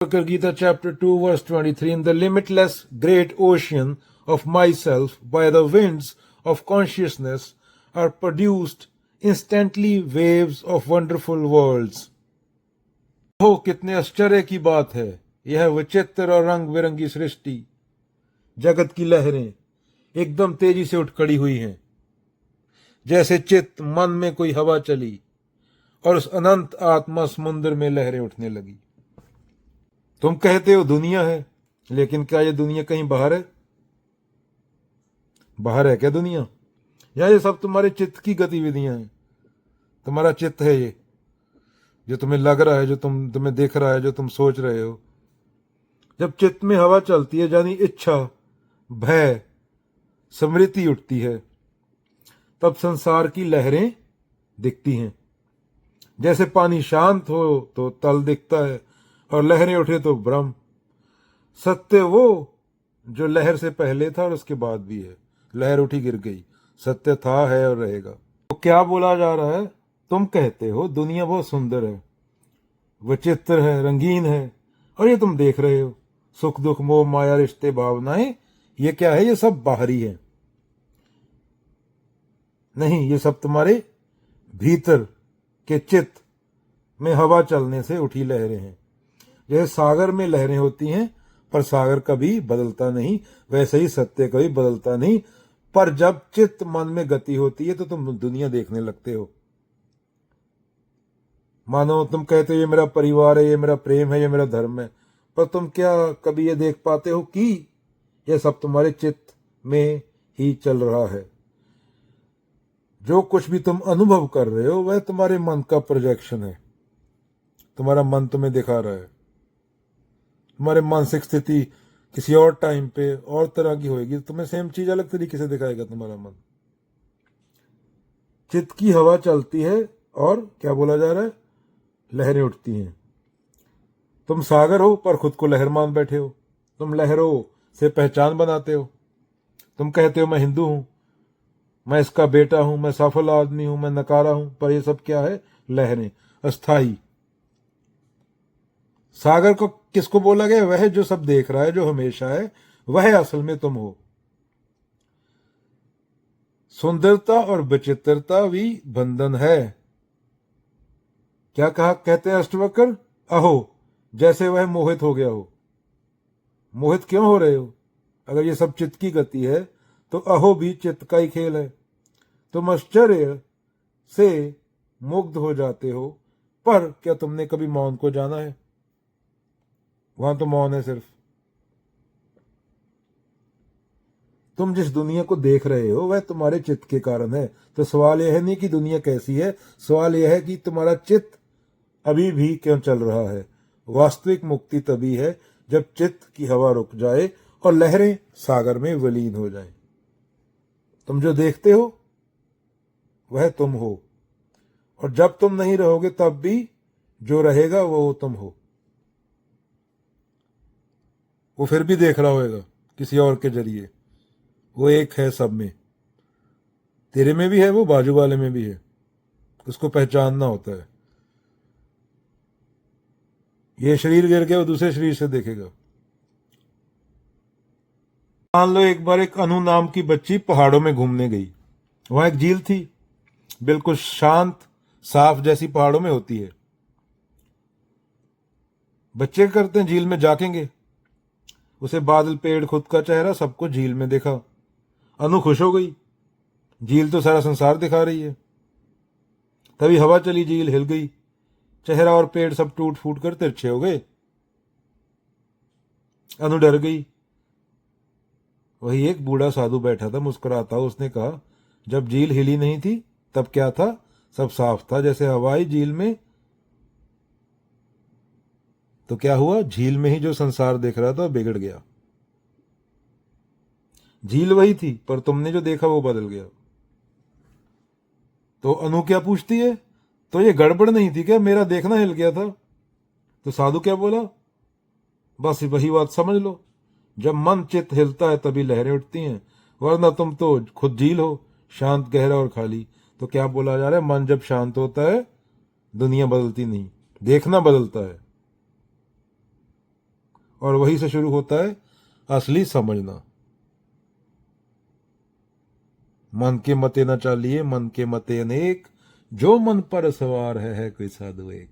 Bhagavad Gita chapter 2 verse 23, in the limitless great ocean of myself by the winds of consciousness are produced instantly waves of wonderful worlds. हो कितने आश्चर्य की बात है, यह विचित्र और रंग बिरंगी सृष्टि, जगत की लहरें एकदम तेजी से उठ खड़ी हुई हैं, जैसे चित्त मन में कोई हवा चली और उस अनंत आत्मा समुद्र में लहरें उठने लगी। तुम कहते हो दुनिया है, लेकिन क्या ये दुनिया कहीं बाहर है? बाहर है क्या दुनिया? या ये सब तुम्हारे चित्त की गतिविधियां हैं? तुम्हारा चित्त है ये, जो तुम्हें लग रहा है, जो तुम्हें देख रहा है, जो तुम सोच रहे हो। जब चित्त में हवा चलती है, यानी इच्छा, भय, स्मृति उठती है, तब संसार की लहरें दिखती हैं। जैसे पानी शांत हो तो तल दिखता है और लहरें उठे तो ब्रह्म। सत्य वो जो लहर से पहले था और उसके बाद भी है। लहर उठी गिर गई, सत्य था, है और रहेगा। तो क्या बोला जा रहा है? तुम कहते हो दुनिया बहुत सुंदर है, विचित्र है, रंगीन है, और ये तुम देख रहे हो सुख दुख मोह माया रिश्ते भावनाएं, ये क्या है? ये सब बाहरी है। नहीं, ये सब तुम्हारे भीतर के चित्त में हवा चलने से उठी लहरें हैं। जैसे सागर में लहरें होती हैं, पर सागर कभी बदलता नहीं, वैसे ही सत्य कभी बदलता नहीं। पर जब चित्त मन में गति होती है तो तुम दुनिया देखने लगते हो। मानो तुम कहते हो ये मेरा परिवार है, ये मेरा प्रेम है, ये मेरा धर्म है, पर तुम क्या कभी ये देख पाते हो कि यह सब तुम्हारे चित्त में ही चल रहा है? जो कुछ भी तुम अनुभव कर रहे हो वह तुम्हारे मन का प्रोजेक्शन है। तुम्हारा मन तुम्हें दिखा रहा है। तुम्हारे मानसिक स्थिति किसी और टाइम पे और तरह की होगी, तुम्हें सेम चीज अलग तरीके से दिखाएगा तुम्हारा मन। चित्त की हवा चलती है और क्या बोला जा रहा है? लहरें उठती हैं। तुम सागर हो पर खुद को लहर मान बैठे हो। तुम लहरों से पहचान बनाते हो। तुम कहते हो मैं हिंदू हूं, मैं इसका बेटा हूं, मैं सफल आदमी हूं, मैं नकारा हूं, पर ये सब क्या है? लहरें, अस्थाई। सागर को किसको बोला गया? वह जो सब देख रहा है, जो हमेशा है, वह असल में तुम हो। सुंदरता और विचित्रता भी बंधन है। क्या कहा कहते हैं अष्टवक्र? अहो, जैसे वह मोहित हो गया हो। मोहित क्यों हो रहे हो? अगर ये सब चित्त की गति है तो अहो भी चित्त का ही खेल है। तुम आश्चर्य से मुग्ध हो जाते हो, पर क्या तुमने कभी मौन को जाना है? वहां तो मौन है सिर्फ। तुम जिस दुनिया को देख रहे हो वह तुम्हारे चित्त के कारण है। तो सवाल यह नहीं कि दुनिया कैसी है, सवाल यह है कि तुम्हारा चित्त अभी भी क्यों चल रहा है। वास्तविक मुक्ति तभी है जब चित्त की हवा रुक जाए और लहरें सागर में विलीन हो जाएं। तुम जो देखते हो वह तुम हो, और जब तुम नहीं रहोगे तब भी जो रहेगा वो तुम हो। वो फिर भी देख रहा होगा किसी और के जरिए। वो एक है सब में। तेरे में भी है, वो बाजू वाले में भी है। उसको पहचानना होता है। ये शरीर गिर गया, वो दूसरे शरीर से देखेगा। मान लो एक बार एक अनु नाम की बच्ची पहाड़ों में घूमने गई। वहां एक झील थी, बिल्कुल शांत साफ, जैसी पहाड़ों में होती है। बच्चे करते हैं, झील में झांकेंगे। उसे बादल, पेड़, खुद का चेहरा, सब कुछ झील में देखा। अनु खुश हो गई, झील तो सारा संसार दिखा रही है। तभी हवा चली, झील हिल गई, चेहरा और पेड़ सब टूट फूट कर तिरछे हो गए। अनु डर गई। वही एक बूढ़ा साधु बैठा था मुस्कुराता। उसने कहा, जब झील हिली नहीं थी तब क्या था? सब साफ था, जैसे हवाई झील में। तो क्या हुआ? झील में ही जो संसार देख रहा था बिगड़ गया। झील वही थी, पर तुमने जो देखा वो बदल गया। तो अनु क्या पूछती है, तो ये गड़बड़ नहीं थी क्या? मेरा देखना हिल गया था। तो साधु क्या बोला? बस वही बात समझ लो, जब मन चित्त हिलता है तभी लहरें उठती हैं, वरना तुम तो खुद झील हो, शांत, गहरा और खाली। तो क्या बोला जा रहा है? मन जब शांत होता है दुनिया बदलती नहीं, देखना बदलता है। और वहीं से शुरू होता है असली समझना। मन के मते न चालिए, मन के मते अनेक, जो मन पर सवार है कोई साधु एक।